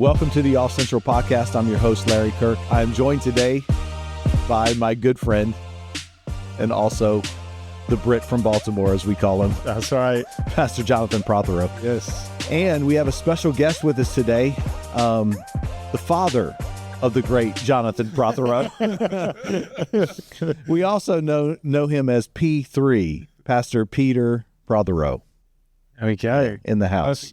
Welcome to the Off Central Podcast. I'm your host, Larry Kirk. I am joined today by my good friend and also the Brit from Baltimore, as we call him. That's right. Pastor Jonathan Prothero. Yes. And we have a special guest with us today, the father of the great Jonathan Prothero. We also know him as P3, Pastor Peter Prothero. There we go. In the house.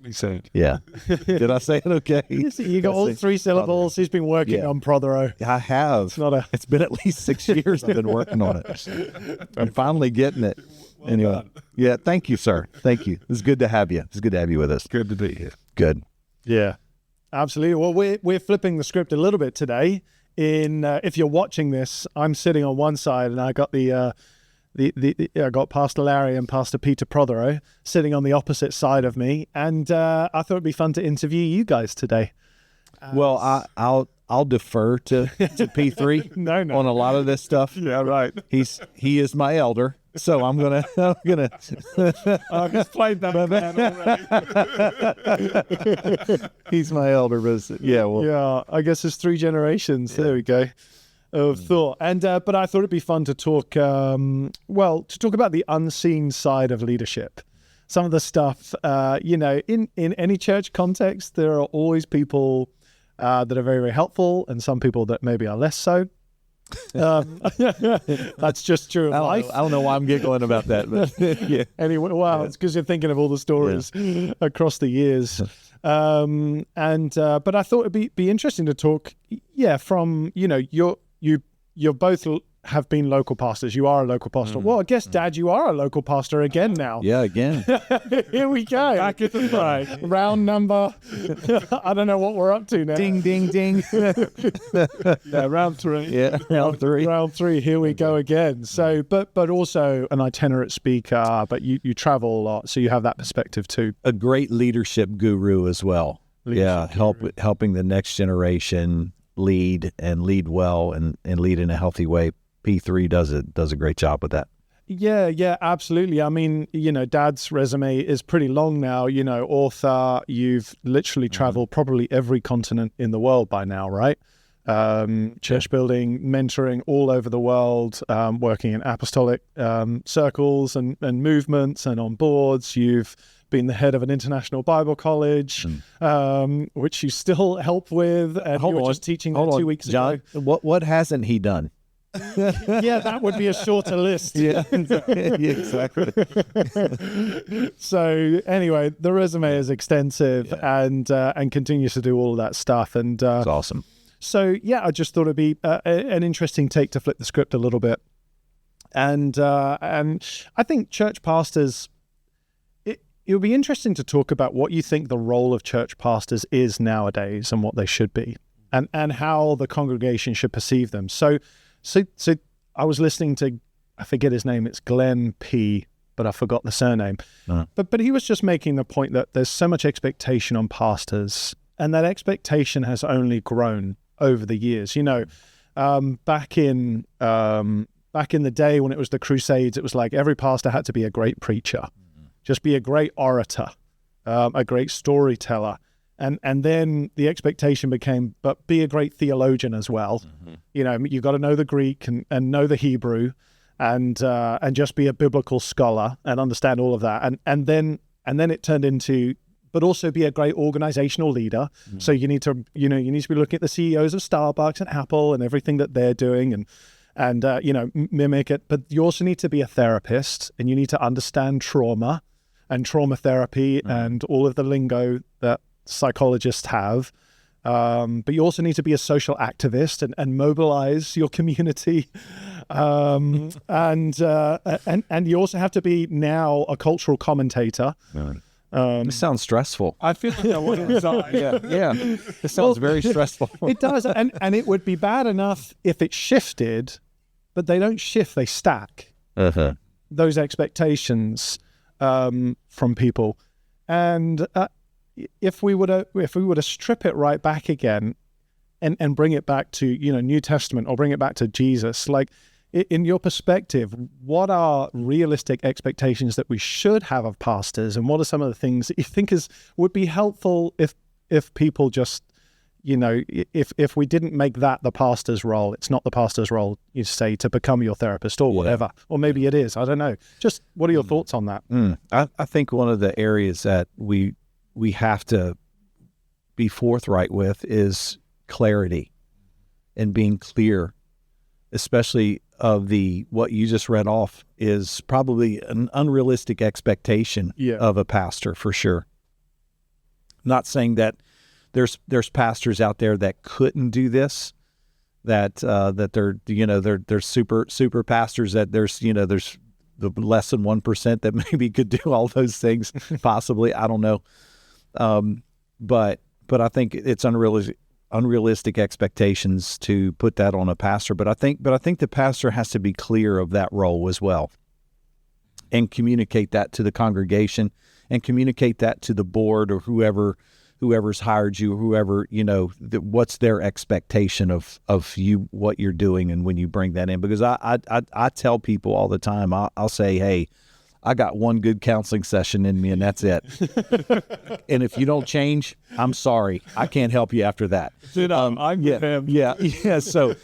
Yeah. Did I say it okay? You got all three syllables. He's been working on Prothero. I have. It's been at least 6 years I've been working on it. I'm finally getting it. Well anyway. Done. Yeah, thank you, sir. Thank you. It's good to have you. It's good to have you with us. Good to be here. Good. Yeah, absolutely. Well, we're flipping the script a little bit today. If you're watching this, I'm sitting on one side and I got I got Pastor Larry and Pastor Peter Prothero sitting on the opposite side of me, and I thought it'd be fun to interview you guys today. Well, I'll defer to P3 No. on a lot of this stuff. Yeah, right. He is my elder, so I'm gonna. I've just played that already. He's my elder, but Yeah, I guess it's 3 generations. Yeah. There we go. Of thought. And but I thought it'd be fun to talk to talk about the unseen side of leadership. Some of the stuff in any church context, there are always people that are very, very helpful and some people that maybe are less so. That's just true of life. I don't know why I'm giggling about that, but yeah. Anyway, it's because you're thinking of all the stories across the years. But I thought it'd be interesting to talk from you're both have been local pastors. You are a local pastor. Well, I guess, Dad, you are a local pastor again now. Yeah, again. Here we go. Back at the fray. Round number. I don't know what we're up to now. Ding, ding, ding. Yeah, round 3. Yeah, round 3. Round 3. Here we go again. So, but also an itinerant speaker, but you travel a lot, so you have that perspective too. A great leadership guru as well. Helping the next generation lead well and lead in a healthy way. P3 does a great job with that. Yeah, absolutely. I mean, Dad's resume is pretty long now. Author, you've literally traveled probably every continent in the world by now, right? Church building, mentoring all over the world, working in apostolic circles and movements and on boards. You've been the head of an international Bible college, which you still help with. And you were just teaching there 2 weeks John, ago. What hasn't he done? Yeah, that would be a shorter list. Yeah, exactly. So anyway, the resume is extensive and continues to do all of that stuff. And it's awesome. So I just thought it'd be an interesting take to flip the script a little bit. And I think church pastors, it would be interesting to talk about what you think the role of church pastors is nowadays and what they should be, and how the congregation should perceive them. So I was listening to, I forget his name, it's Glenn P., but I forgot the surname. But he was just making the point that there's so much expectation on pastors, and that expectation has only grown over the years. Back in the day when it was the Crusades, it was like every pastor had to be a great preacher, just be a great orator, a great storyteller. And then the expectation became, but be a great theologian as well. You've got to know the Greek and know the Hebrew and just be a biblical scholar and understand all of that. And then it turned into, but also be a great organizational leader. So you need to be looking at the CEOs of Starbucks and Apple and everything that they're doing and mimic it. But you also need to be a therapist, and you need to understand trauma and trauma therapy and all of the lingo that psychologists have, but you also need to be a social activist and mobilize your community, and you also have to be now a cultural commentator. This sounds stressful. I feel like I want to Yeah. This sounds very stressful. It does, and it would be bad enough if it shifted, but they don't shift; they stack those expectations from people, and if we were to strip it right back again and bring it back to New Testament, or bring it back to Jesus, like in your perspective, what are realistic expectations that we should have of pastors, and what are some of the things that you think would be helpful if people just if we didn't make that the pastor's role, it's not the pastor's role, you say, to become your therapist or whatever, or maybe it is. I don't know. Just what are your thoughts on that? I think one of the areas that we have to be forthright with is clarity and being clear, especially of what you just read off is probably an unrealistic expectation of a pastor, for sure. Not saying that there's pastors out there that couldn't do this, that they're super pastors, that there's the less than 1% that maybe could do all those things possibly. I don't know. But I think it's unrealistic expectations to put that on a pastor. But I think the pastor has to be clear of that role as well, and communicate that to the congregation, and communicate that to the board or whoever's hired you, whoever, what's their expectation of you, what you're doing, and when you bring that in. Because I tell people all the time, I'll say, hey, I got one good counseling session in me, and that's it. And if you don't change, I'm sorry, I can't help you after that. I'm him. Yeah. So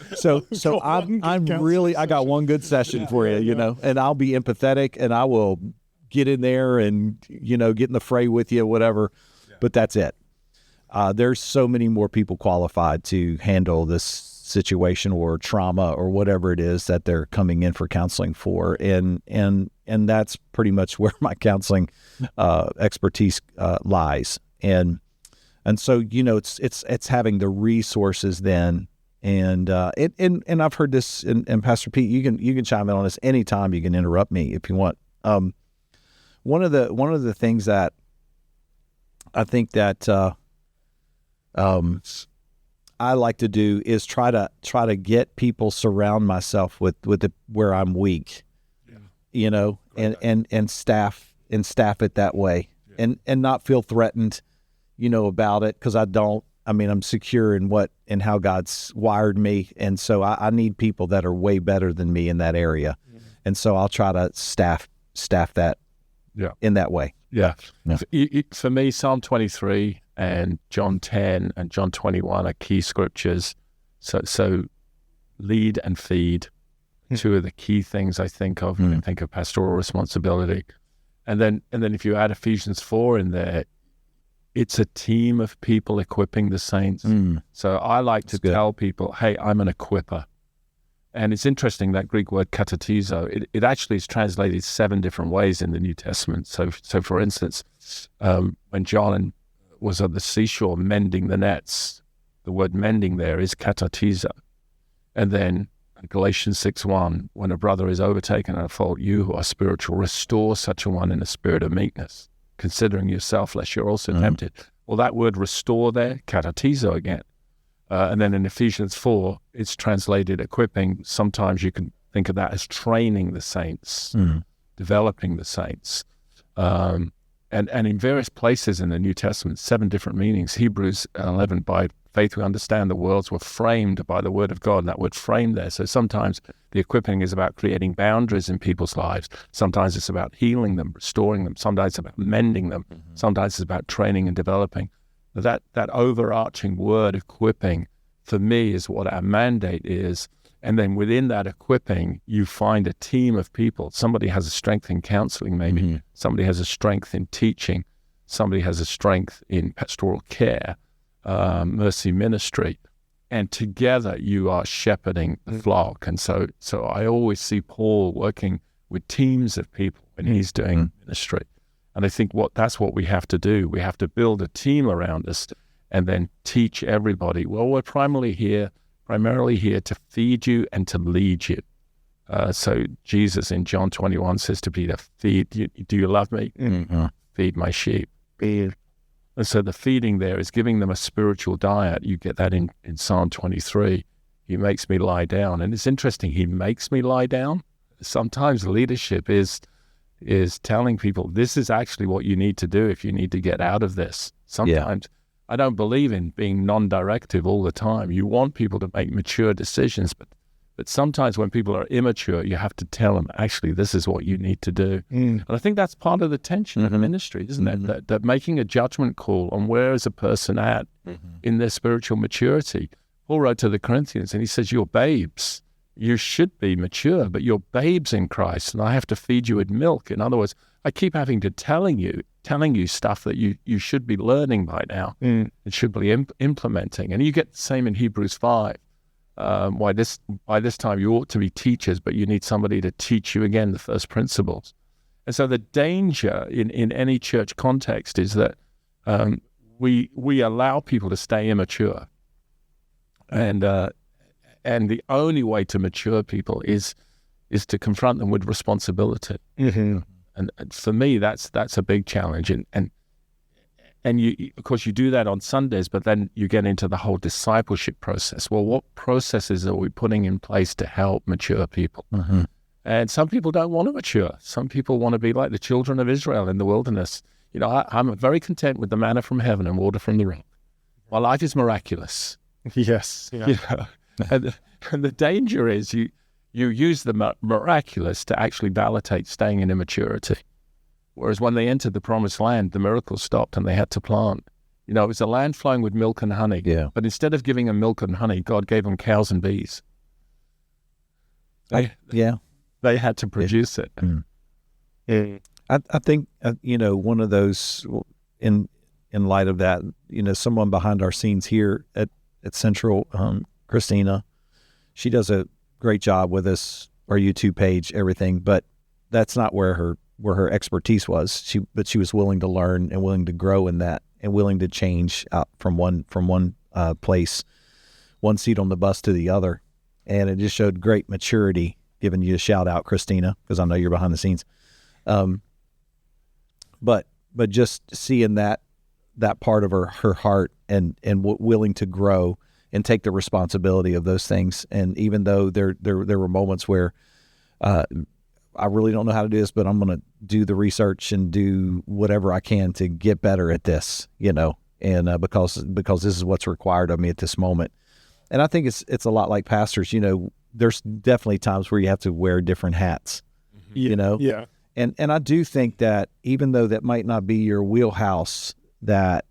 I'm really, I got one good session for you, and I'll be empathetic, and I will get in there and get in the fray with you, whatever. Yeah. But that's it. There's so many more people qualified to handle this situation or trauma or whatever it is that they're coming in for counseling for, and that's pretty much where my counseling expertise lies, and so it's having the resources then, and I've heard this, and Pastor Pete, you can chime in on this anytime. You can interrupt me if you want. One of the things that I think that I like to do is try to get people, surround myself with where I'm weak, and staff it that way, and not feel threatened, about it, because I'm secure in how God's wired me, and so I need people that are way better than me in that area, and so I'll try to staff that, in that way. Yeah. For me, Psalm 23 and John 10 and John 21 are key scriptures. So lead and feed, two of the key things I think of when I think of pastoral responsibility. And then if you add Ephesians 4 in there, it's a team of people equipping the saints. So I like to tell people, hey, I'm an equipper. And it's interesting, that Greek word katatizo, it actually is translated 7 different ways in the New Testament. So for instance, when John was at the seashore mending the nets, the word mending there is katatizo. And then Galatians 6:1, when a brother is overtaken in a fault, you who are spiritual, restore such a one in a spirit of meekness, considering yourself, lest you're also tempted. Well, that word restore there, katatizo again. And then in Ephesians 4, it's translated equipping. Sometimes you can think of that as training the saints, developing the saints. And in various places in the New Testament, 7 different meanings. Hebrews 11, by faith we understand the worlds were framed by the word of God, and that word framed there. So sometimes the equipping is about creating boundaries in people's lives. Sometimes it's about healing them, restoring them. Sometimes it's about mending them. Sometimes it's about training and developing. That overarching word, equipping, for me is what our mandate is. And then within that equipping, you find a team of people. Somebody has a strength in counseling, maybe. Somebody has a strength in teaching. Somebody has a strength in pastoral care, mercy ministry. And together you are shepherding the flock. And so I always see Paul working with teams of people when he's doing ministry. And I think that's what we have to do. We have to build a team around us and then teach everybody. Well, we're primarily here to feed you and to lead you. So Jesus in John 21 says to Peter, do you love me? Feed my sheep. And so the feeding there is giving them a spiritual diet. You get that in Psalm 23. He makes me lie down. And it's interesting, he makes me lie down. Sometimes leadership is telling people, this is actually what you need to do if you need to get out of this. Sometimes I don't believe in being non-directive all the time. You want people to make mature decisions, but But sometimes when people are immature, you have to tell them, actually, this is what you need to do. And I think that's part of the tension of ministry, isn't it? That making a judgment call on where is a person at in their spiritual maturity. Paul wrote to the Corinthians and he says, you're babes. You should be mature, but you're babes in Christ, and I have to feed you with milk. In other words, I keep having to telling you stuff that you should be learning by now and should be implementing. And you get the same in Hebrews 5. By this time you ought to be teachers, but you need somebody to teach you again the first principles. And so the danger in any church context is that we allow people to stay immature, and the only way to mature people is to confront them with responsibility. And for me, that's a big challenge. And you, of course, you do that on Sundays, but then you get into the whole discipleship process. Well, what processes are we putting in place to help mature people? And some people don't want to mature. Some people want to be like the children of Israel in the wilderness. You know, I'm very content with the manna from heaven and water from the rock. My life is miraculous. Yes. Yeah. You know? And the danger is you use the miraculous to actually validate staying in immaturity. Whereas when they entered the promised land, the miracles stopped and they had to plant. You know, it was a land flowing with milk and honey. Yeah. But instead of giving them milk and honey, God gave them cows and bees. They had to produce it. I think, one of those, in light of that, someone behind our scenes here at Central, Christina, she does a great job with us, our YouTube page, everything, but that's not where her expertise was. She was willing to learn and willing to grow in that and willing to change out from one place, one seat on the bus to the other. And it just showed great maturity, giving you a shout out, Christina, because I know you're behind the scenes. But just seeing that part of her heart and willing to grow and take the responsibility of those things. And even though there were moments where I really don't know how to do this, but I'm going to do the research and do whatever I can to get better at this, and because this is what's required of me at this moment. And I think it's a lot like pastors. There's definitely times where you have to wear different hats. Yeah. And I do think that even though that might not be your wheelhouse, that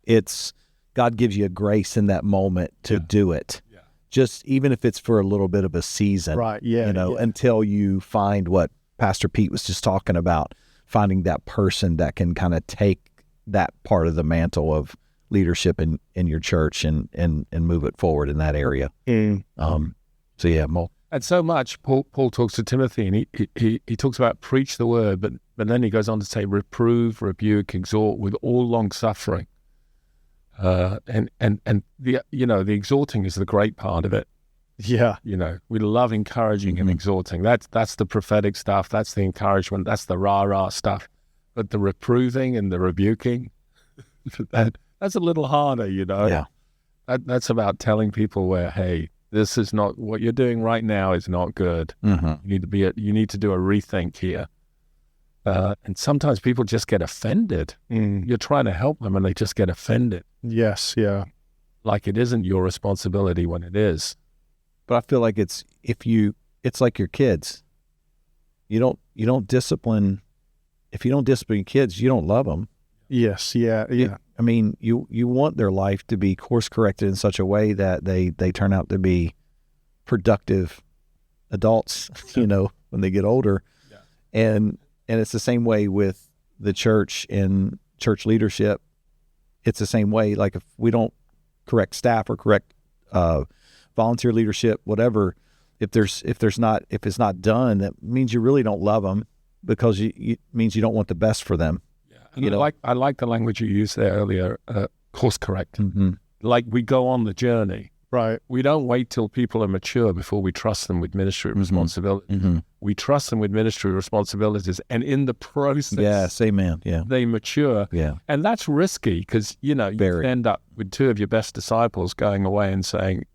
it's God gives you a grace in that moment to do it. Yeah. Just even if it's for a little bit of a season, right? Yeah, until you find what Pastor Pete was just talking about, finding that person that can kind of take that part of the mantle of leadership in your church and move it forward in that area. So yeah, and so much Paul talks to Timothy, and he talks about preach the word, but then he goes on to say reprove, rebuke, exhort with all long suffering. And the the exhorting is the great part of it. Yeah. We love encouraging and exhorting. That's the prophetic stuff. That's the encouragement. That's the rah-rah stuff. But the reproving and the rebuking, that's a little harder, Yeah. That's about telling people where, hey, this is not what you're doing right now is not good. You need to do a rethink here. And sometimes people just get offended. You're trying to help them and they just get offended. Yes, yeah. Like it isn't your responsibility when it is. But I feel like it's like your kids. You don't discipline. If you don't discipline kids, you don't love them. Yes, yeah. I mean, you want their life to be course corrected in such a way that they turn out to be productive adults, when they get older. Yeah. And it's the same way with the church and church leadership. It's the same way. Like if we don't correct staff or correct volunteer leadership, whatever, if it's not done, that means you really don't love them, because it means you don't want the best for them. Yeah, I like the language you used there earlier. Course correct. Like we go on the journey. Right. We don't wait till people are mature before we trust them with ministry responsibility. We trust them with ministry responsibilities, and in the process, yes, amen. Yeah, they mature. Yeah, and that's risky because you end up with two of your best disciples going away and saying,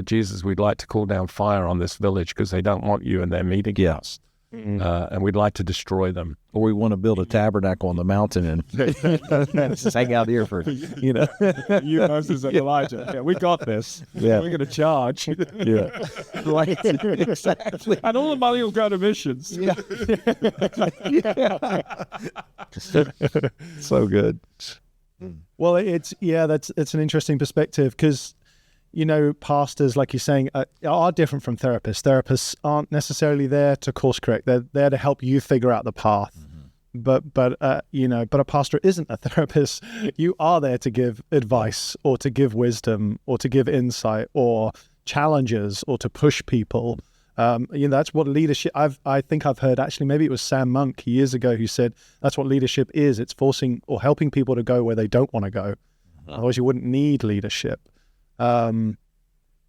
"Jesus, we'd like to call down fire on this village because they don't want you and they're meeting us." and we'd like to destroy them. Or we want to build a tabernacle on the mountain and just hang out here for, You, Moses and Elijah. Yeah, we got this. Yeah. We're going to charge. Yeah. Right. Exactly. And all the money will go to missions. Yeah. So good. Well, it's an interesting perspective because, pastors, like you're saying, are different from therapists. Therapists aren't necessarily there to course correct. They're there to help you figure out the path. But a pastor isn't a therapist. You are there to give advice or to give wisdom or to give insight or challenges or to push people. That's what leadership. I think I've heard, actually, maybe it was Sam Monk years ago who said that's what leadership is. It's forcing or helping people to go where they don't want to go. Otherwise, you wouldn't need leadership. But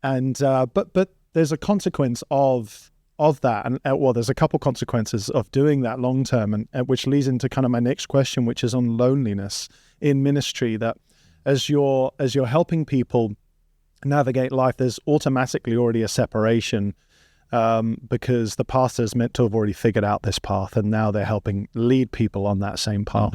there's a consequence of that, and there's a couple consequences of doing that long term, and which leads into kind of my next question, which is on loneliness in ministry. That as you're helping people navigate life, there's automatically already a separation. Because the pastor is meant to have already figured out this path, and now they're helping lead people on that same path.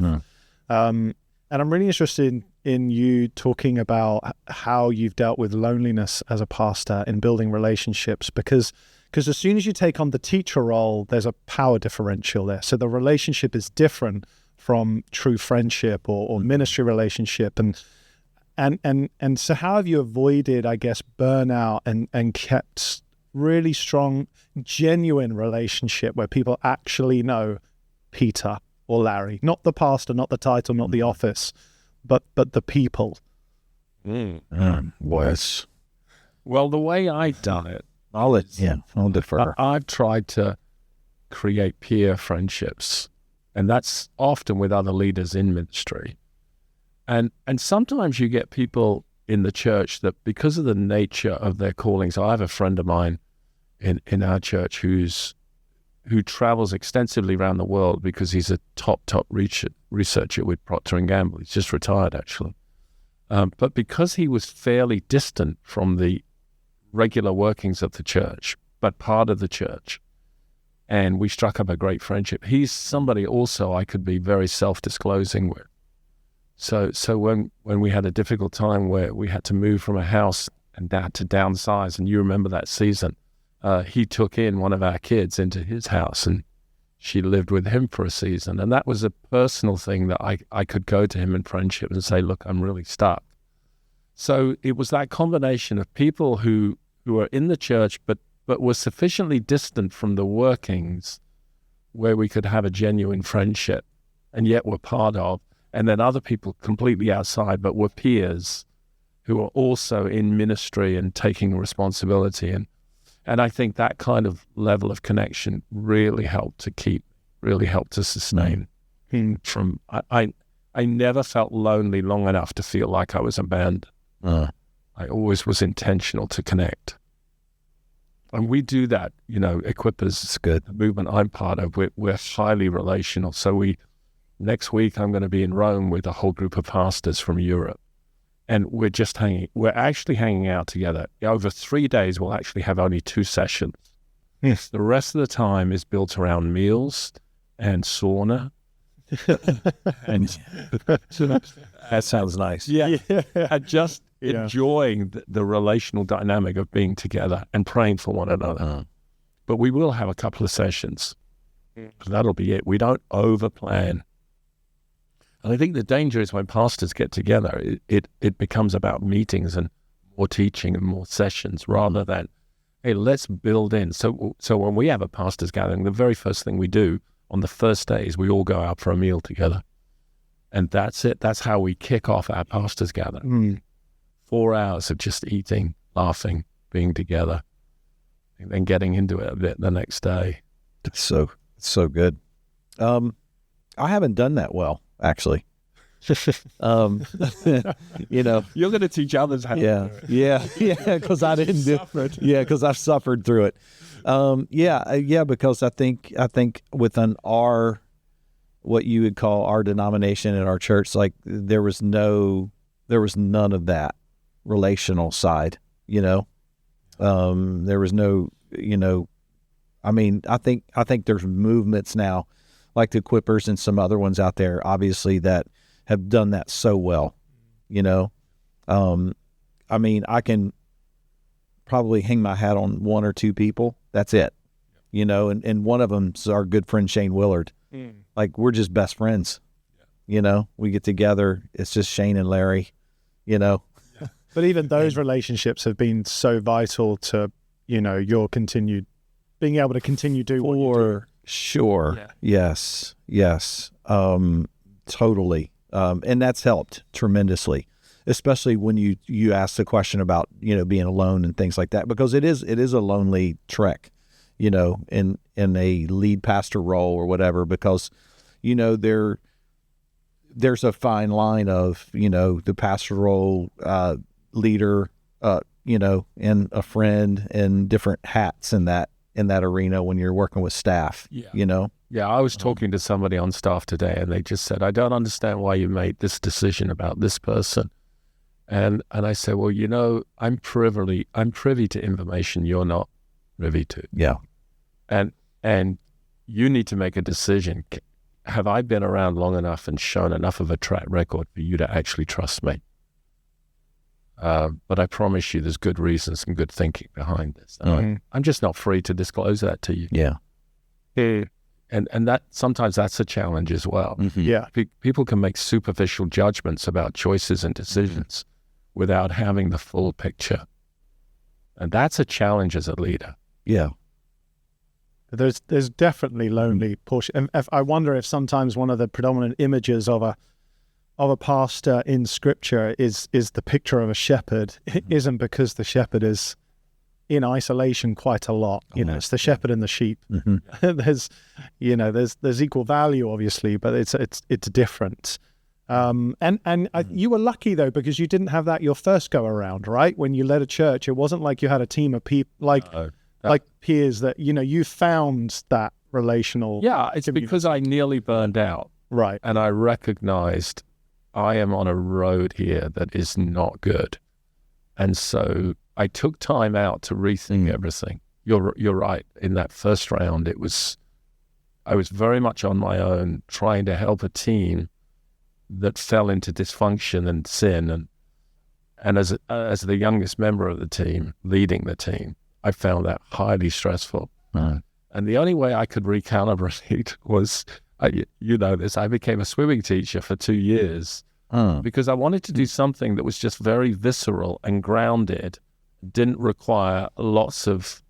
And I'm really interested in you talking about how you've dealt with loneliness as a pastor in building relationships, because as soon as you take on the teacher role, there's a power differential there. So the relationship is different from true friendship or ministry relationship. And so how have you avoided, I guess, burnout and kept really strong, genuine relationship where people actually know Peter or Larry, not the pastor, not the title, not the office, but the people? Was Well, the way I've done it, I'll defer. I've tried to create peer friendships, and that's often with other leaders in ministry. And sometimes you get people in the church that, because of the nature of their calling. So I have a friend of mine in our church who travels extensively around the world because he's a top researcher with Procter & Gamble. He's just retired, actually. But because he was fairly distant from the regular workings of the church, but part of the church, and we struck up a great friendship. He's somebody also I could be very self-disclosing with. So when we had a difficult time where we had to move from a house and to downsize, and you remember that season, he took in one of our kids into his house, and she lived with him for a season. And that was a personal thing that I could go to him in friendship and say, look, I'm really stuck. So it was that combination of people who are in the church, but were sufficiently distant from the workings where we could have a genuine friendship, and yet were part of, and then other people completely outside, but were peers who are also in ministry and taking responsibility. And I think that kind of level of connection really helped to sustain. I never felt lonely long enough to feel like I was abandoned. I always was intentional to connect. And we do that, Equippers. It's good. The movement I'm part of, we're highly relational. So next week I'm going to be in Rome with a whole group of pastors from Europe. And we're actually hanging out together. Over 3 days, we'll actually have only 2 sessions. Yes. The rest of the time is built around meals and sauna. And that sounds nice. Yeah. And just enjoying the relational dynamic of being together and praying for one another. But we will have a couple of sessions. That'll be it. We don't over-plan. And I think the danger is when pastors get together, it becomes about meetings and more teaching and more sessions rather than, hey, let's build in. So when we have a pastors gathering, the very first thing we do on the first day is we all go out for a meal together. And that's it. That's how we kick off our pastors gathering. 4 hours of just eating, laughing, being together, and then getting into it a bit the next day. It's so good. I haven't done that well, actually. You're going to teach others how to do it. Yeah, because I didn't do it. Yeah, because I've suffered through it. Because I think within what you would call our denomination in our church, like there was none of that relational side. There was no, I mean, I think there's movements now, like the Equippers and some other ones out there, obviously, that have done that so well. I mean, I can probably hang my hat on one or two people. That's it. And one of them's our good friend Shane Willard. Like, we're just best friends. We get together. It's just Shane and Larry. But even those relationships have been so vital to your continued being able to continue doing what you do. For sure. Yeah. Yes. Totally. And that's helped tremendously, especially when you ask the question about, being alone and things like that, because it is a lonely trek, in a lead pastor role or whatever, because, there's a fine line of, the pastoral leader, and a friend, and different hats in that arena when you're working with staff. Yeah, I was talking to somebody on staff today, and they just said, I don't understand why you made this decision about this person. And I said, well, I'm privy to information you're not privy to. Yeah. And you need to make a decision. Have I been around long enough and shown enough of a track record for you to actually trust me? But I promise you there's good reasons and good thinking behind this. And I'm just not free to disclose that to you. Yeah. And that sometimes that's a challenge as well. Yeah. People can make superficial judgments about choices and decisions without having the full picture. And that's a challenge as a leader. Yeah. There's definitely lonely portion. And I wonder if sometimes one of the predominant images of a pastor in Scripture is the picture of a shepherd. It isn't because the shepherd is in isolation quite a lot. It's the shepherd and the sheep. There's equal value, obviously, but it's different. You were lucky though, because you didn't have that your first go around, right? When you led a church, it wasn't like you had a team of people like peers that you found that relational. Yeah, it's community. because I nearly burned out, right? And I recognized I am on a road here that is not good, and so I took time out to rethink everything. You're right. In that first round, I was very much on my own, trying to help a team that fell into dysfunction and sin, and as the youngest member of the team, leading the team, I found that highly stressful. And the only way I could recalibrate was, I became a swimming teacher for 2 years because I wanted to do something that was just very visceral and grounded, didn't require lots of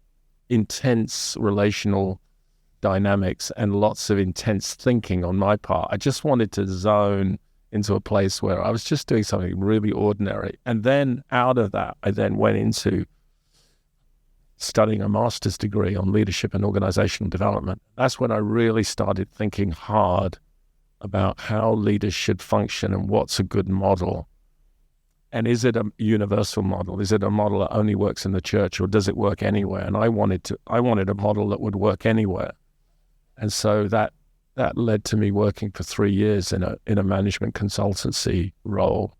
intense relational dynamics and lots of intense thinking on my part. I just wanted to zone into a place where I was just doing something really ordinary. And then out of that, I then went into studying a master's degree on leadership and organizational development. That's when I really started thinking hard about how leaders should function and what's a good model. And is it a universal model? Is it a model that only works in the church, or does it work anywhere? And I wanted a model that would work anywhere. And so that led to me working for 3 years in a management consultancy role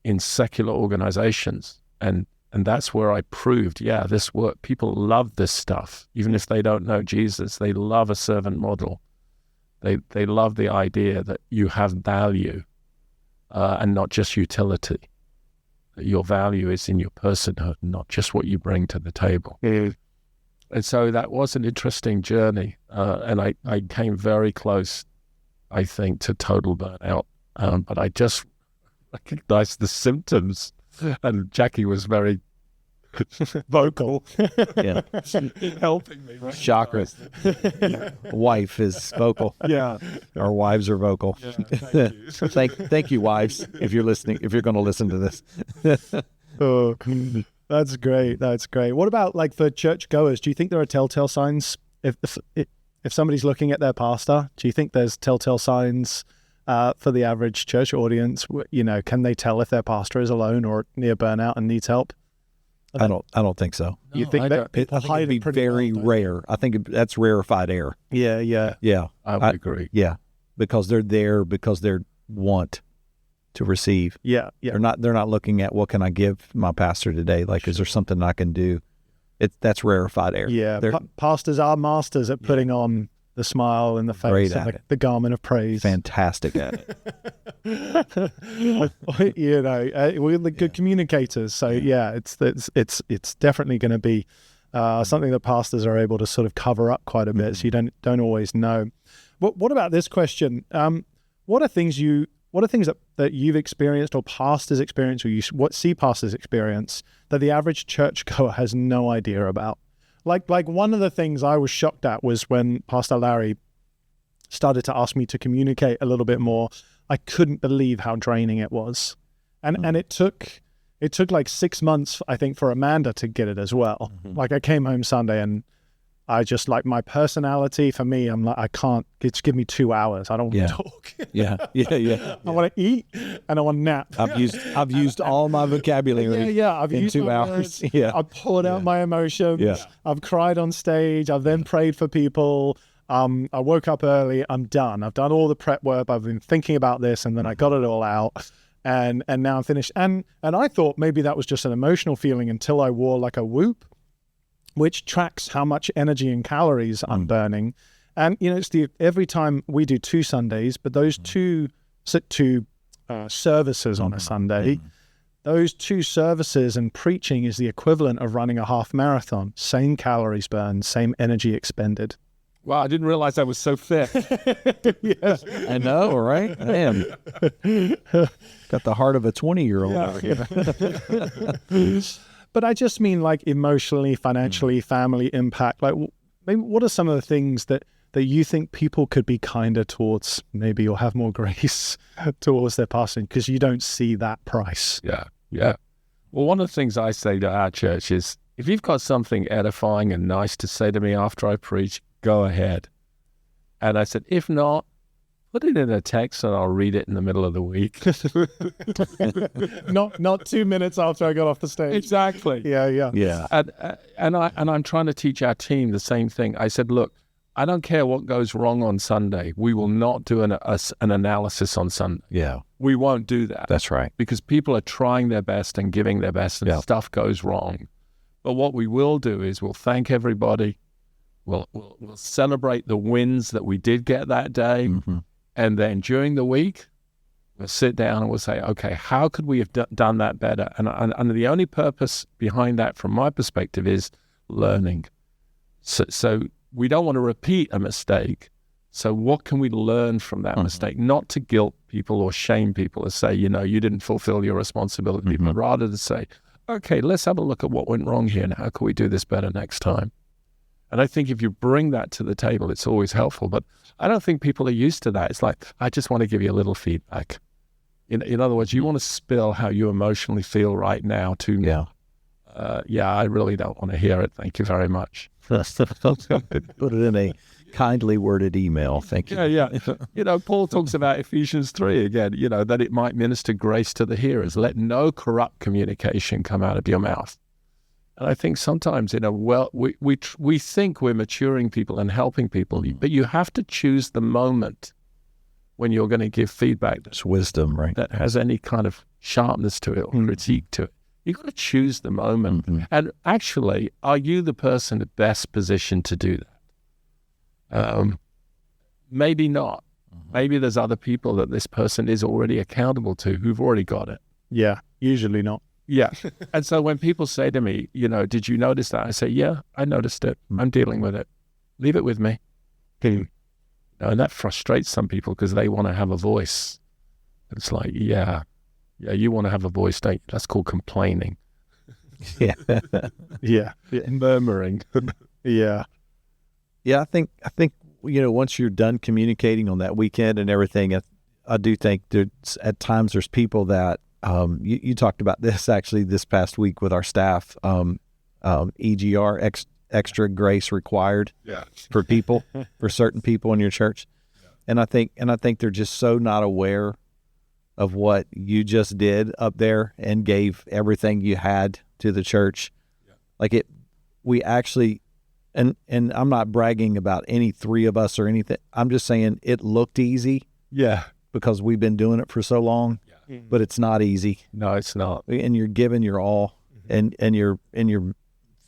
in secular organizations. And that's where I proved, this work. People love this stuff. Even if they don't know Jesus, they love a servant model. They love the idea that you have value and not just utility. That your value is in your personhood, not just what you bring to the table. And so that was an interesting journey. And I came very close, I think, to total burnout. But I just recognized the symptoms. And Jackie was very vocal in helping me. Right? Shocker. Wife is vocal. Yeah. Our wives are vocal. Yeah, thank you. Thank you, wives, if you're listening, if you're going to listen to this. Oh, that's great. That's great. What about like for church goers? Do you think there are telltale signs if somebody's looking at their pastor? Do you think there's telltale signs for the average church audience? Can they tell if their pastor is alone or near burnout and needs help? I don't think so. You think that people hide it'd be it pretty very well, rare. I think that's rarefied air. Yeah. I would agree. Yeah, because they're there because they want to receive. Yeah. They're not looking at what can I give my pastor today. Like, is there something I can do That's rarefied air. Yeah, They're pastors are masters at putting on the smile and the face Great and at the garment of praise. fantastic at it. We're the good communicators. So it's definitely going to be something that pastors are able to sort of cover up quite a bit. So you don't always know. What about this question? What are things that you've experienced or pastors experience, or what see pastors experience that the average churchgoer has no idea about? Like one of the things I was shocked at was when Pastor Larry started to ask me to communicate a little bit more. I couldn't believe how draining it was. And it took like 6 months, I think, for Amanda to get it as well. Like I came home Sunday and I just, like, my personality, for me, I'm like, I can't, just give me 2 hours. I don't want to talk. Yeah. I want to eat and I want to nap. I've used all my vocabulary. I've in used 2 my hours. words. Yeah. I've poured out my emotions. Yeah. I've cried on stage. I've then prayed for people. I woke up early. I'm done. I've done all the prep work. I've been thinking about this, and then I got it all out. And now I'm finished. And I thought maybe that was just an emotional feeling until I wore like a Whoop, which tracks how much energy and calories I'm burning. And, it's every time we do 2 Sundays, but those two services on a Sunday, those 2 services and preaching is the equivalent of running a half marathon. Same calories burned, same energy expended. Well, I didn't realize I was so fit. Yeah. I know, right? I am. Got the heart of a 20-year-old over here. But I just mean, like, emotionally, financially, family impact. Like, maybe what are some of the things that you think people could be kinder towards, maybe, or have more grace towards their passing, because you don't see that price? Yeah. Well, one of the things I say to our church is, if you've got something edifying and nice to say to me after I preach, go ahead. And I said, if not, put it in a text and I'll read it in the middle of the week. not 2 minutes after I got off the stage. Exactly. Yeah. And I'm trying to teach our team the same thing. I said, look, I don't care what goes wrong on Sunday. We will not do an analysis on Sunday. Yeah. We won't do that. That's right. Because people are trying their best and giving their best, and stuff goes wrong. But what we will do is we'll thank everybody. We'll celebrate the wins that we did get that day. And then during the week, we'll sit down and we'll say, okay, how could we have done that better? And the only purpose behind that, from my perspective, is learning. So we don't want to repeat a mistake. So what can we learn from that mistake? Not to guilt people or shame people or say, you didn't fulfill your responsibility, but rather to say, okay, let's have a look at what went wrong here and how can we do this better next time? And I think if you bring that to the table, it's always helpful. But I don't think people are used to that. It's like, I just want to give you a little feedback. In other words, you want to spill how you emotionally feel right now to me. I really don't want to hear it. Thank you very much. Put it in a kindly worded email. Thank you. Yeah. Paul talks about Ephesians 3 again, that it might minister grace to the hearers. Let no corrupt communication come out of your mouth. And I think sometimes, we think we're maturing people and helping people, but you have to choose the moment when you're going to give feedback. It's wisdom, right? That has any kind of sharpness to it or critique to it. You've got to choose the moment. And actually, are you the person best positioned to do that? Maybe not. Maybe there's other people that this person is already accountable to who've already got it. Yeah, usually not. Yeah. And so when people say to me, did you notice that? I say, yeah, I noticed it. I'm dealing with it. Leave it with me. And that frustrates some people because they want to have a voice. It's like, yeah, you want to have a voice, don't you? That's called complaining. Yeah. Murmuring. Yeah. I think once you're done communicating on that weekend and everything, I do think at times there's people that you talked about this actually this past week with our staff, EGR, extra grace required for people, for certain people in your church. And I think they're just so not aware of what you just did up there and gave everything you had to the church. We actually, and I'm not bragging about any 3 of us or anything. I'm just saying it looked easy. Yeah. Because we've been doing it for so long. But it's not easy. No, it's not. And you're giving your all, and you're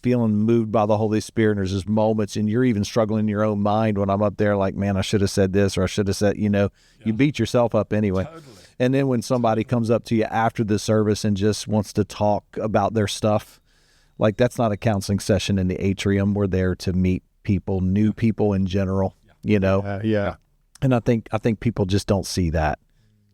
feeling moved by the Holy Spirit, and there's just moments, and you're even struggling in your own mind when I'm up there like, man, I should have said this, or I should have said, you beat yourself up anyway. Totally. And then when somebody comes up to you after the service and just wants to talk about their stuff, like that's not a counseling session in the atrium. We're there to meet people, new people in general, Yeah. And I think people just don't see that.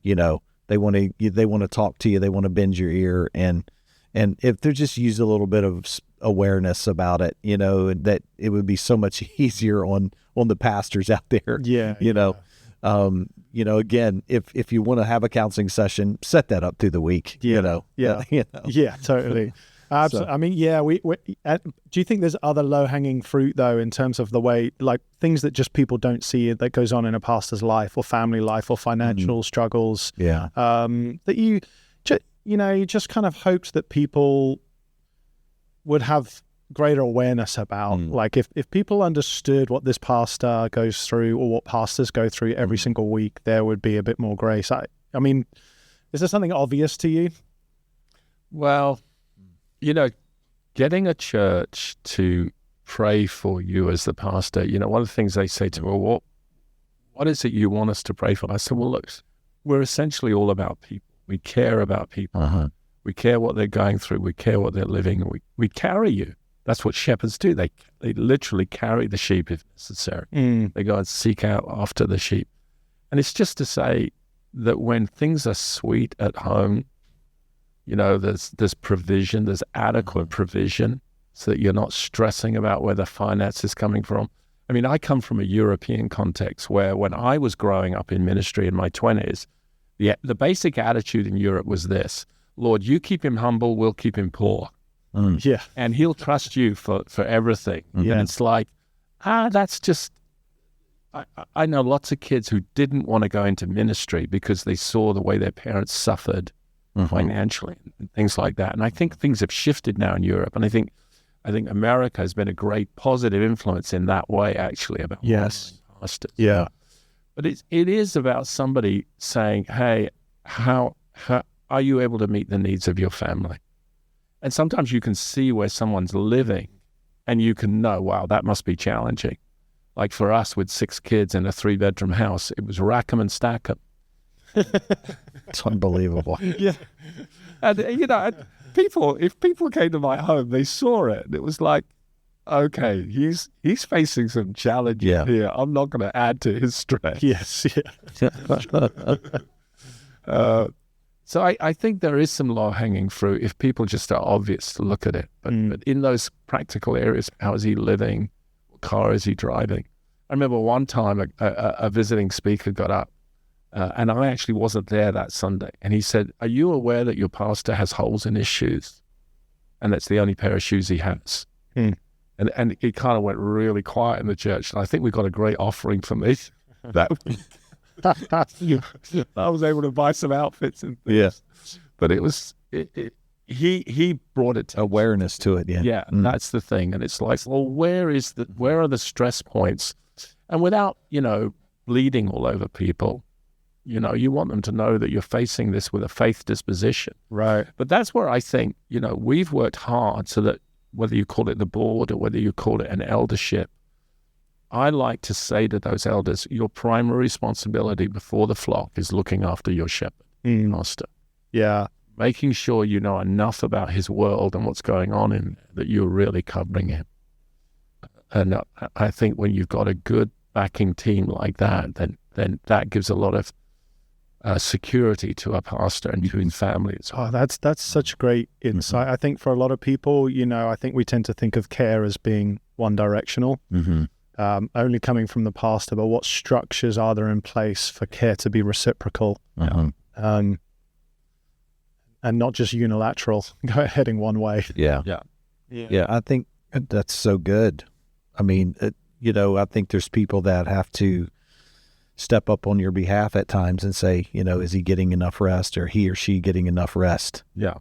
They want to talk to you, they want to bend your ear, and if they just use a little bit of awareness about it, that it would be so much easier on the pastors out there. Again, if you want to have a counseling session, set that up through the week. Yeah, totally. Absolutely. I mean, we do you think there's other low-hanging fruit though, in terms of the way, like things that just people don't see that goes on in a pastor's life or family life or financial struggles? Yeah. That you just kind of hoped that people would have greater awareness about. Like if people understood what this pastor goes through or what pastors go through every single week, there would be a bit more grace. I mean, is there something obvious to you? Well, getting a church to pray for you as the pastor, one of the things they say to me, well, what is it you want us to pray for? I said, well, look, we're essentially all about people. We care about people. Uh-huh. We care what they're going through. We care what they're living. We carry you. That's what shepherds do. They literally carry the sheep if necessary. They go and seek out after the sheep. And it's just to say that when things are sweet at home, there's provision, there's adequate provision so that you're not stressing about where the finance is coming from. I mean, I come from a European context where when I was growing up in ministry in my 20s, the basic attitude in Europe was this: Lord, you keep him humble, we'll keep him poor. Yeah. And he'll trust you for everything. Yeah. And it's like, that's just, I know lots of kids who didn't want to go into ministry because they saw the way their parents suffered financially and things like that. And I think things have shifted now in Europe. And I think America has been a great positive influence in that way, actually, about pastors. Yeah. But it is about somebody saying, hey, how are you able to meet the needs of your family? And sometimes you can see where someone's living and you can know, wow, that must be challenging. Like for us with 6 kids in a 3-bedroom house, it was rack 'em and stack 'em. It's unbelievable. Yeah. And, if people came to my home, they saw it. And it was like, okay, he's facing some challenges here. I'm not going to add to his stress. Yes. Yeah. So I think there is some low-hanging fruit if people just are obvious to look at it. But in those practical areas, how is he living? What car is he driving? I remember one time a visiting speaker got up, and I actually wasn't there that Sunday. And he said, are you aware that your pastor has holes in his shoes? And that's the only pair of shoes he has. And it kind of went really quiet in the church. And I think we got a great offering from this that week. I was able to buy some outfits and things. Yeah. But it was he brought it to Awareness to it. Yeah. That's the thing. And it's like, well, where are the stress points? And without bleeding all over people, you want them to know that you're facing this with a faith disposition. Right. But that's where I think we've worked hard so that whether you call it the board or whether you call it an eldership, I like to say to those elders, your primary responsibility before the flock is looking after your shepherd, master. Yeah. Making sure you know enough about his world and what's going on in that you're really covering him. And I think when you've got a good backing team like that, then that gives a lot of security to a pastor and to his family as well. Oh, that's such great insight. I think for a lot of people, I think we tend to think of care as being one directional. Only coming from the pastor, but what structures are there in place for care to be reciprocal and not just unilateral, heading one way? Yeah. I think that's so good. I mean, I think there's people that have to step up on your behalf at times and say, is he getting enough rest, or he or she getting enough rest? Yeah.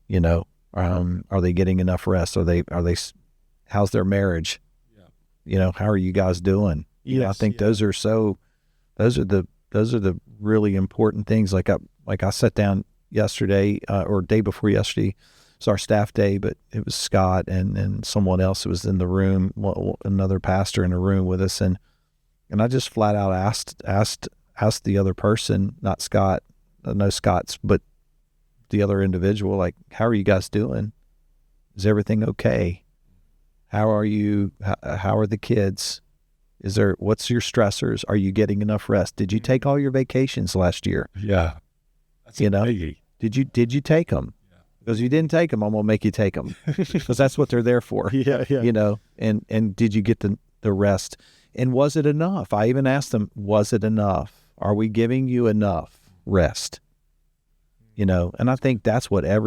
Are they getting enough rest? Are they? How's their marriage? How are you guys doing? I think those are the really important things. Like I sat down yesterday or day before yesterday, was our staff day, but it was Scott and someone else who was in the room, another pastor in the room with us, and I just flat out asked the other person, not Scott, no Scott's, but the other individual, like, how are you guys doing? Is everything okay? How are you? How are the kids? What's your stressors? Are you getting enough rest? Did you take all your vacations last year? Yeah. That's you know, biggie. Did you take them? Yeah. Because you didn't take them, I'm gonna make you take them because that's what they're there for. Yeah. You know, and did you get the rest? And was it enough? I even asked them, was it enough? Are we giving you enough rest? You know, and I think that's what I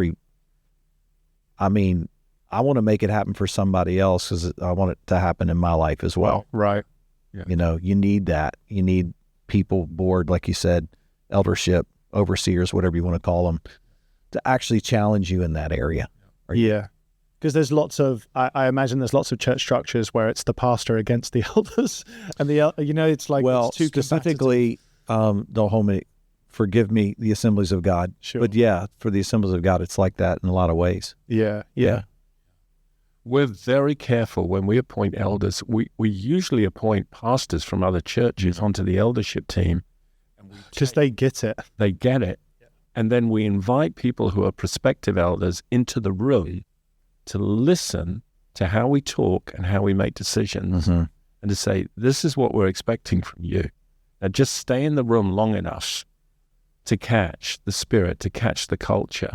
want to make it happen for somebody else because I want it to happen in my life as well. Right. Yeah. You know, you need that. You need people, board, like you said, eldership, overseers, whatever you want to call them, to actually challenge you in that area. Yeah. Because there's lots of, I imagine there's lots of church structures where it's the pastor against the elders. And it's like, well, it's too specifically, don't hold me, forgive me, the Assemblies of God. Sure. But yeah, for the Assemblies of God, it's like that in a lot of ways. Yeah. We're very careful when we appoint elders. We usually appoint pastors from other churches onto the eldership team. Because they get it. They get it. Yeah. And then we invite people who are prospective elders into the room to listen to how we talk and how we make decisions, and to say, this is what we're expecting from you. Now just stay in the room long enough to catch the spirit, to catch the culture.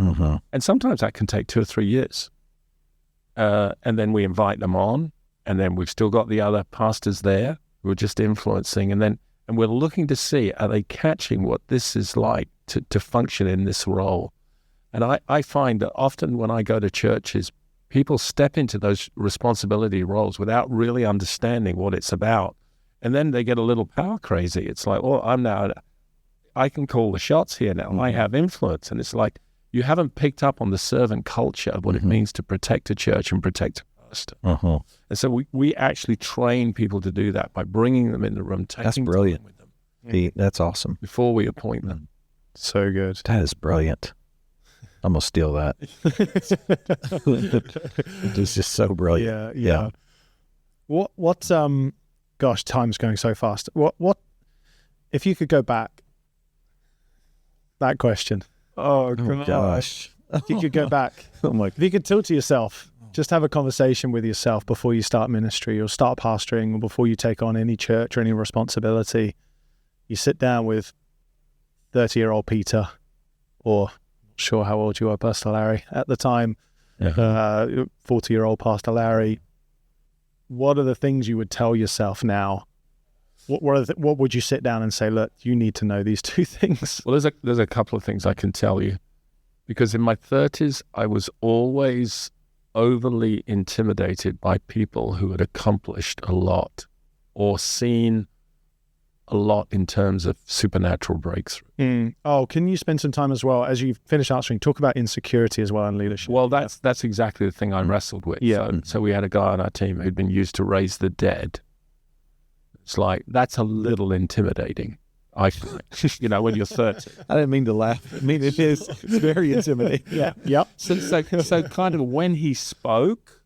And sometimes that can take 2 or 3 years. And then we invite them on, and then we've still got the other pastors there who are just influencing, and we're looking to see, are they catching what this is like to function in this role? And I find that often when I go to churches, people step into those responsibility roles without really understanding what it's about. And then they get a little power crazy. It's like, well, I can call the shots here now. I have influence. And it's like, you haven't picked up on the servant culture of what it means to protect a church and protect a pastor. And so we actually train people to do that by bringing them in the room, taking time with them. That's awesome. Before we appoint them. So good. That is brilliant. I'm going to steal that. It's just so brilliant. Yeah. What, gosh, time's going so fast. What, if you could go back, that question. Oh gosh. If you could go back, if you could talk to yourself, just have a conversation with yourself before you start ministry or start pastoring or before you take on any church or any responsibility. You sit down with 30-year-old Peter, or not sure how old you are, Pastor Larry, at the time, 40-year-old Pastor Larry. What are the things you would tell yourself now? What would you sit down and say, look, you need to know these 2 things? Well, there's a couple of things I can tell you, because in my 30s, I was always overly intimidated by people who had accomplished a lot or seen a lot in terms of supernatural breakthrough. Oh, can you spend some time as well, as you finish answering, talk about insecurity as well in leadership? Well, that's exactly the thing I wrestled with. Yeah. So we had a guy on our team who'd been used to raise the dead. It's like, that's a little intimidating, I find, when you're 30. I didn't mean to laugh. I mean, it is. It's very intimidating. Yeah. Yep. So kind of when he spoke,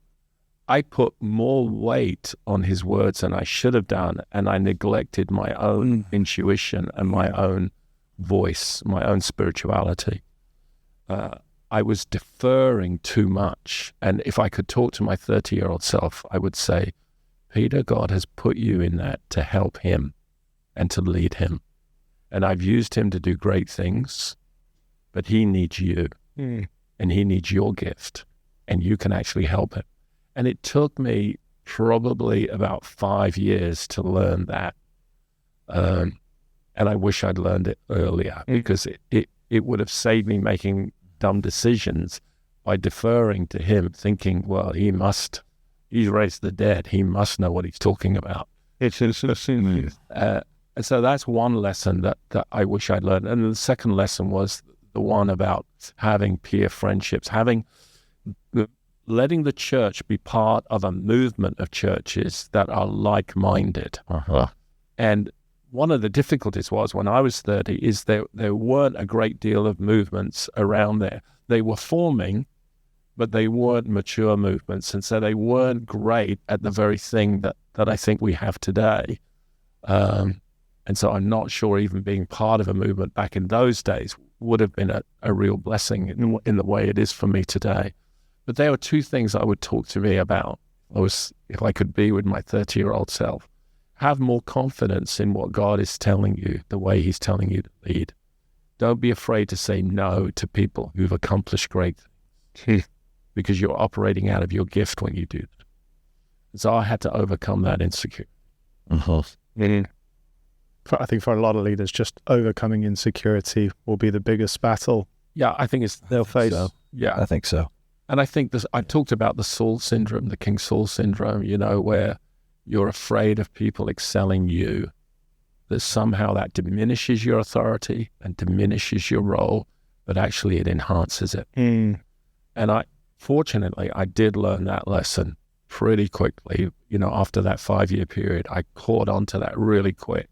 I put more weight on his words than I should have done, and I neglected my own intuition and my own voice, my own spirituality. I was deferring too much. And if I could talk to my 30-year-old self, I would say, Peter, God has put you in that to help him and to lead him. And I've used him to do great things, but he needs you, and he needs your gift, and you can actually help him. And it took me probably about 5 years to learn that. And I wish I'd learned it earlier, because it would have saved me making dumb decisions by deferring to him, thinking, well, he's raised the dead. He must know what he's talking about. And so that's one lesson that I wish I'd learned. And the second lesson was the one about having peer friendships, letting the church be part of a movement of churches that are like-minded. And one of the difficulties was, when I was 30, is there weren't a great deal of movements around there. They were forming, but they weren't mature movements. And so they weren't great at the very thing that I think we have today. And so I'm not sure even being part of a movement back in those days would have been a real blessing in the way it is for me today. But there were two things I would talk to me about. If I could be with my 30-year-old self, have more confidence in what God is telling you, the way he's telling you to lead. Don't be afraid to say no to people who've accomplished great things because you're operating out of your gift when you do that. So I had to overcome that insecurity. I think for a lot of leaders, just overcoming insecurity will be the biggest battle. Yeah, I think they'll face. So. Yeah, I think so. And I think I talked about the Saul syndrome, the King Saul syndrome, where you're afraid of people excelling you, that somehow that diminishes your authority and diminishes your role, but actually it enhances it. And fortunately, I did learn that lesson pretty quickly. After that 5-year period, I caught on to that really quick.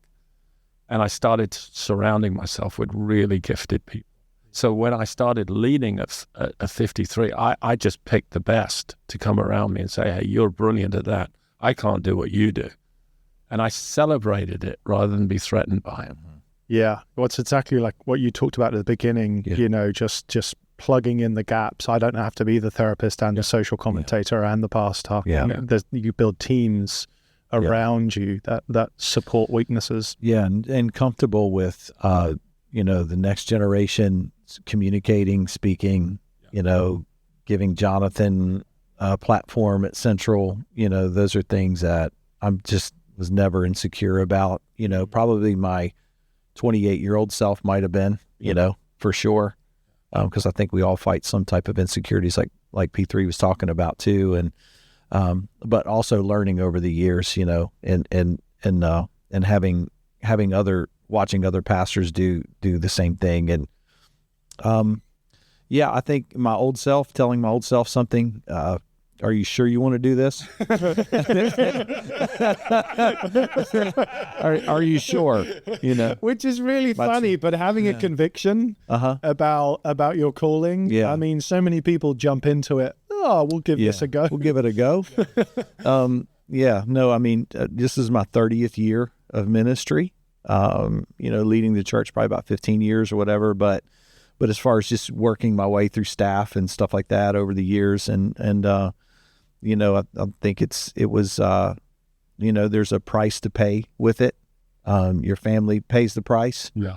And I started surrounding myself with really gifted people. So when I started leading at 53, I just picked the best to come around me and say, hey, you're brilliant at that. I can't do what you do. And I celebrated it rather than be threatened by it. Yeah. Well, it's exactly like what you talked about at the beginning, just plugging in the gaps. I don't have to be the therapist and the social commentator and the pastor. Yeah. You build teams around you that support weaknesses. Yeah, and comfortable with the next generation communicating, speaking, giving Jonathan a platform at Central. Those are things that I'm just was never insecure about. Probably my 28-year-old self might have been, for sure, because I think we all fight some type of insecurities, like P3 was talking about too, and but also learning over the years, and having watching other pastors do the same thing. And I think telling my old self something, are you sure you want to do this? Are you sure? Which is really funny, but having a conviction about your calling. Yeah. I mean, so many people jump into it. Oh, we'll give this a go. We'll give it a go. This is my 30th year of ministry. Leading the church probably about 15 years or whatever, but as far as just working my way through staff and stuff like that over the years, and I think it was there's a price to pay with it. Your family pays the price. Yeah.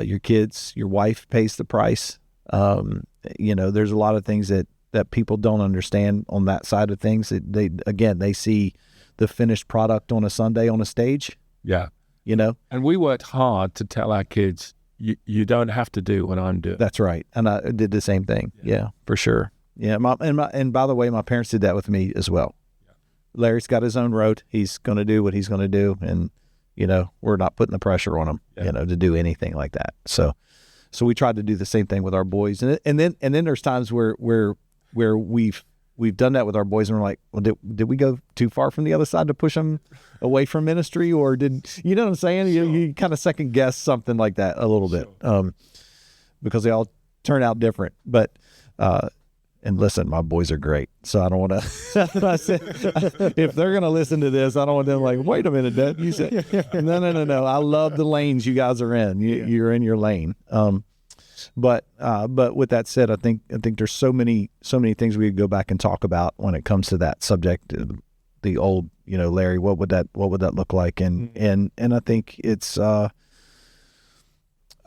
Your kids, your wife pays the price. There's a lot of things that people don't understand on that side of things. They see the finished product on a Sunday on a stage. Yeah. And we worked hard to tell our kids, you don't have to do what I'm doing. That's right. And I did the same thing. Yeah, for sure. Yeah. And by the way, my parents did that with me as well. Yeah. Larry's got his own road. He's going to do what he's going to do. And, we're not putting the pressure on him, to do anything like that. So we tried to do the same thing with our boys. And then there's times where we've done that with our boys, and we're like, well, did we go too far from the other side to push them away from ministry, or did you know what I'm saying? You kind of second guess something like that a little bit, because they all turn out different. But and listen, my boys are great, so I don't want to. If they're going to listen to this, I don't want them like, wait a minute, Dad, you said no. I love the lanes you guys are in. You're in your lane. But with that said, I think there's so many things we could go back and talk about when it comes to that subject. The old, Larry, what would that look like? And I think it's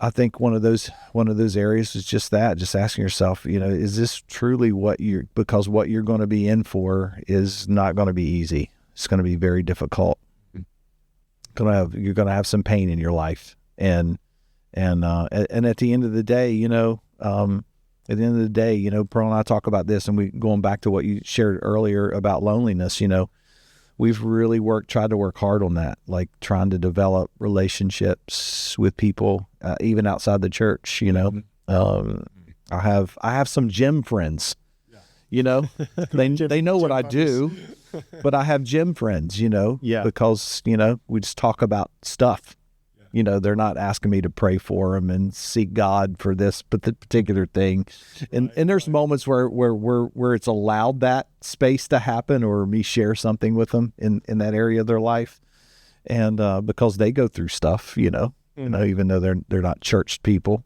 I think one of those areas is just asking yourself, is this truly because what you're going to be in for is not going to be easy. It's going to be very difficult. You're going to have some pain in your life, and at the end of the day, Pearl and I talk about this, and we going back to what you shared earlier about loneliness. We've really tried to work hard on that, like trying to develop relationships with people, even outside the church. I have some gym friends. Yeah. They know what I do, but I have gym friends. Because we just talk about stuff. They're not asking me to pray for them and seek God for this particular thing. And there's moments where it's allowed that space to happen, or me share something with them in that area of their life. And because they go through stuff, even though they're not church people.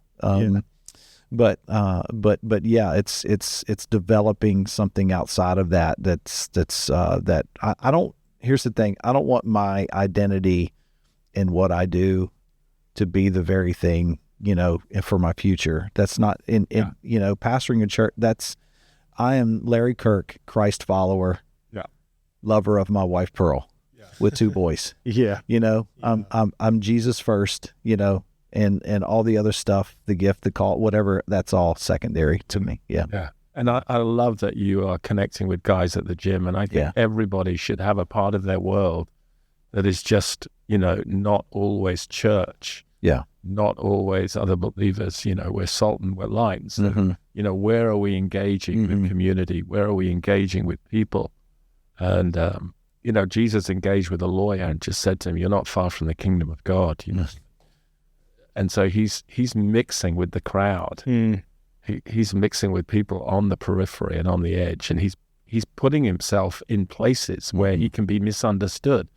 But yeah, it's developing something outside of that. That I don't. Here's the thing: I don't want my identity in what I do to be the very thing, for my future. That's not pastoring a church. I am Larry Kirk, Christ follower, lover of my wife Pearl, with 2 boys. I'm Jesus first, and all the other stuff, the gift, the call, whatever, that's all secondary to me. Yeah. And I love that you are connecting with guys at the gym, and I think everybody should have a part of their world that is just, not always church. Yeah. Not always other believers, we're salt and we're light. So, where are we engaging with community? Where are we engaging with people? And, Jesus engaged with a lawyer and just said to him, "You're not far from the kingdom of God." And so he's mixing with the crowd. He's mixing with people on the periphery and on the edge, and he's putting himself in places where he can be misunderstood.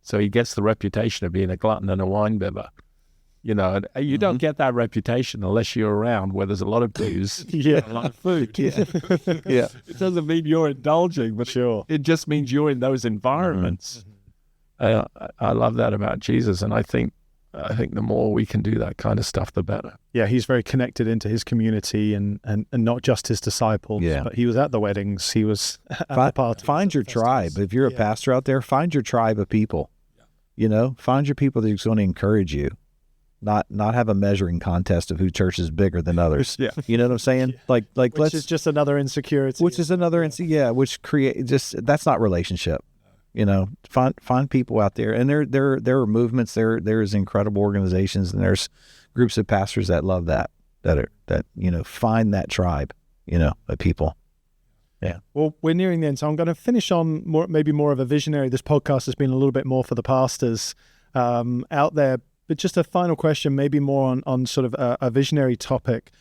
So he gets the reputation of being a glutton and a wine bibber. And you don't get that reputation unless you're around where there's a lot of booze, and a lot of food. It doesn't mean you're indulging, but it just means you're in those environments. I love that about Jesus, and I think the more we can do that kind of stuff, the better. Yeah, he's very connected into his community and not just his disciples, but he was at the weddings, he was at the parties. Find your tribe. If you're a pastor out there, find your tribe of people. Find your people that's going to encourage you. Not have a measuring contest of who church is bigger than others. You know what I'm saying? Like which is just another insecurity. Which is another which create that's not relationship. Find people out there, and there are movements. There's incredible organizations, and there's groups of pastors that love that find that tribe, of people. Yeah. Well, we're nearing the end, so I'm going to finish on maybe more of a visionary. This podcast has been a little bit more for the pastors out there, but just a final question, maybe more on sort of a visionary topic.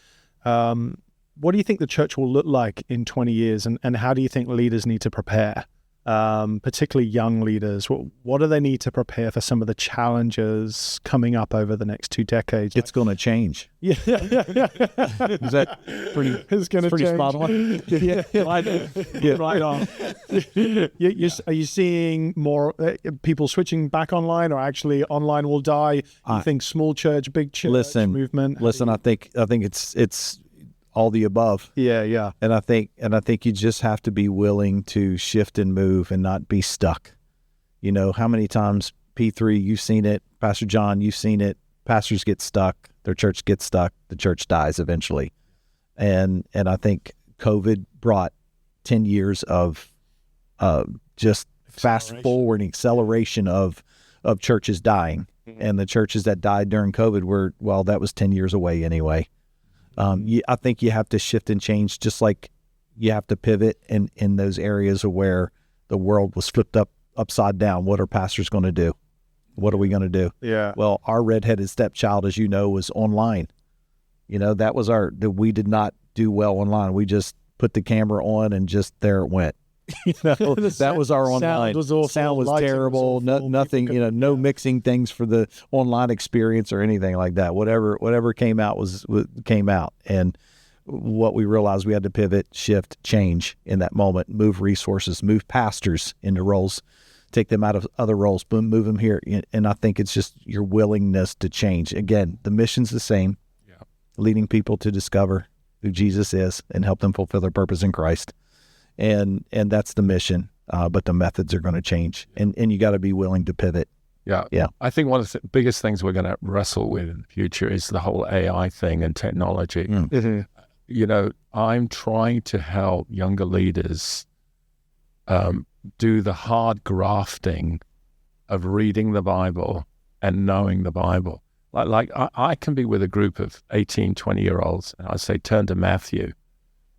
What do you think the church will look like in 20 years, and how do you think leaders need to prepare? Particularly young leaders, what do they need to prepare for some of the challenges coming up over the next 2 decades? It's going to change. Yeah. Is that pretty? It's going to pretty change. Spot on. Right on. Are you seeing more people switching back online, or actually online will die? You think small church, big church movement? Listen, I think it's all the above. Yeah. And I think you just have to be willing to shift and move and not be stuck. How many times, P3, you've seen it, Pastor John, you've seen it, pastors get stuck, their church gets stuck, the church dies eventually. And I think COVID brought 10 years of just fast forwarding, acceleration of churches dying. And the churches that died during COVID that was 10 years away anyway. I think you have to shift and change, just like you have to pivot in those areas where the world was flipped upside down. What are pastors going to do? What are we going to do? Yeah. Well, our redheaded stepchild, as you know, was online. That was we did not do well online. We just put the camera on and just there it went. That was our online. Sound was awful. Sound was terrible. Nothing. No mixing things for the online experience or anything like that. Whatever came out came out. And what we realized, we had to pivot, shift, change in that moment. Move resources, move pastors into roles, take them out of other roles, boom, move them here. And I think it's just your willingness to change. Again, the mission's the same. Yeah. Leading people to discover who Jesus is and help them fulfill their purpose in Christ. And that's the mission, but the methods are going to change, and you got to be willing to pivot. Yeah. I think one of the biggest things we're going to wrestle with in the future is the whole AI thing and technology. I'm trying to help younger leaders do the hard grafting of reading the Bible and knowing the Bible. Like I can be with a group of 18, 20-year-olds, and I say, turn to Matthew.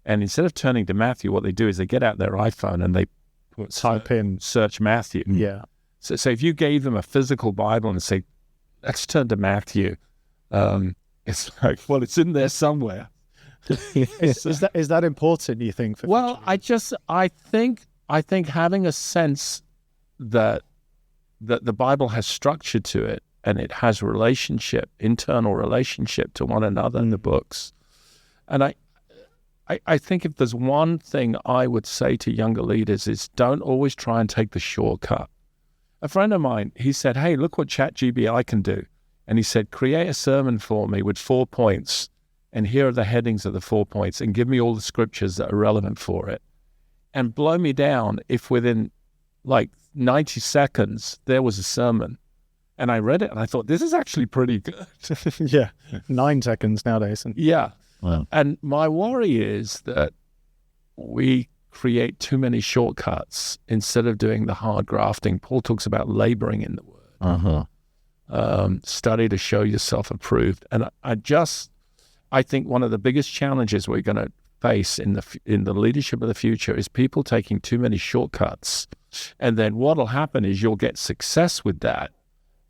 And instead of turning to Matthew, what they do is they get out their iPhone and they type in search Matthew. Yeah. So if you gave them a physical Bible and say, let's turn to Matthew. It's like, well, it's in there somewhere. Is that important, you think? For Well, I think having a sense that the Bible has structure to it, and it has internal relationship to one another in the books. And I think if there's one thing I would say to younger leaders is don't always try and take the shortcut. A friend of mine, he said, hey, look what ChatGPT can do. And he said, create a sermon for me with 4 points, and here are the headings of the 4 points, and give me all the scriptures that are relevant for it. And blow me down if within like 90 seconds there was a sermon. And I read it and I thought, this is actually pretty good. Yeah, 9 seconds nowadays. Yeah. Wow. And my worry is that we create too many shortcuts instead of doing the hard grafting. Paul talks about laboring in the word. Study to show yourself approved. And I think one of the biggest challenges we're going to face in the leadership of the future is people taking too many shortcuts. And then what'll happen is you'll get success with that,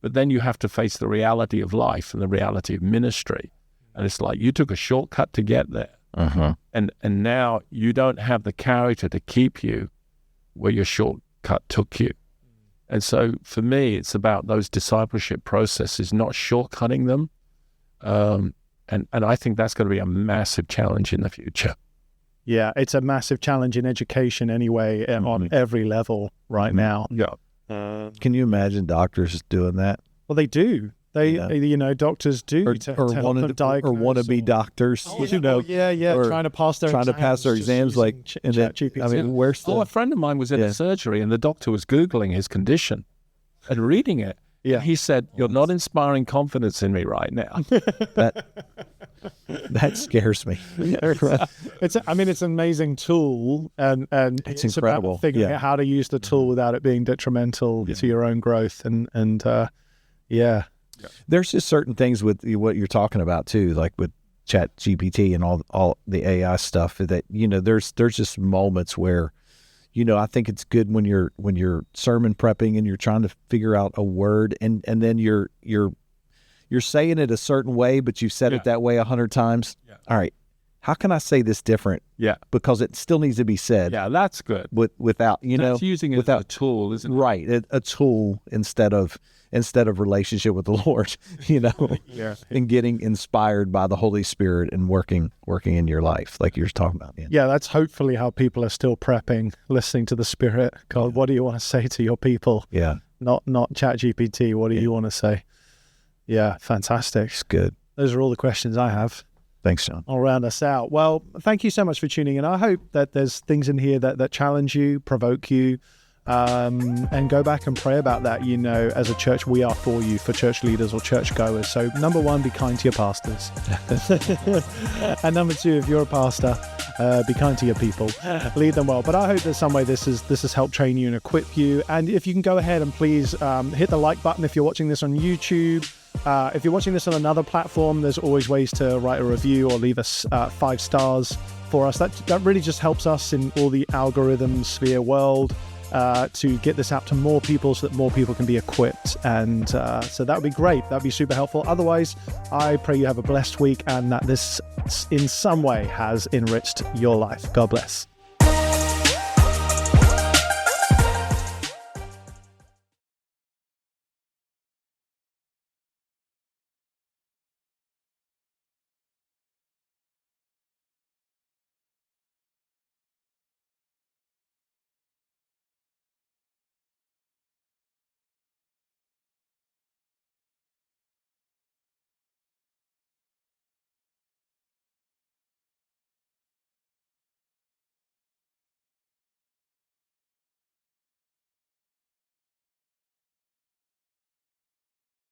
but then you have to face the reality of life and the reality of ministry. And it's like you took a shortcut to get there. And now you don't have the character to keep you where your shortcut took you. And so for me, it's about those discipleship processes, not shortcutting them. And I think that's going to be a massive challenge in the future. Yeah, it's a massive challenge in education anyway, on every level right now. Yeah. Can you imagine doctors doing that? Well, they do. Doctors do to help them diagnose. Or want to be doctors, or trying to pass their exams, like, and then, I mean, where's the... a friend of mine was in a surgery and the doctor was Googling his condition and reading it. Yeah. He said, you're not inspiring confidence in me right now. That scares me. It's an amazing tool, and it's incredible. About figuring out how to use the tool without it being detrimental to your own growth. There's just certain things with what you're talking about too, like with Chat GPT and all the AI stuff that, there's just moments where, I think it's good when you're sermon prepping and you're trying to figure out a word and then you're saying it a certain way, but you've said it that way 100 times. Yeah. All right. How can I say this different? Yeah. Because it still needs to be said. Yeah, that's good. Without, that's using it as a tool, isn't it? Right. A tool instead of relationship with the Lord, and getting inspired by the Holy Spirit and working in your life, like you're talking about. Man. Yeah, that's hopefully how people are still prepping, listening to the Spirit. God, what do you want to say to your people? Yeah. Not ChatGPT. What do you want to say? Yeah, fantastic. It's good. Those are all the questions I have. Thanks, John. I'll round us out. Well, thank you so much for tuning in. I hope that there's things in here that challenge you, provoke you, and go back and pray about that. As a church, we are for you, for church leaders or church goers. So number 1, be kind to your pastors. And number 2, if you're a pastor, be kind to your people, lead them well. But I hope that some way this has helped train you and equip you. And if you can go ahead and please hit the like button if you're watching this on YouTube. If you're watching this on another platform, there's always ways to write a review or leave us 5 stars for us. That really just helps us in all the algorithm sphere world to get this out to more people so that more people can be equipped. And so that would be great. That would be super helpful. Otherwise, I pray you have a blessed week and that this in some way has enriched your life. God bless.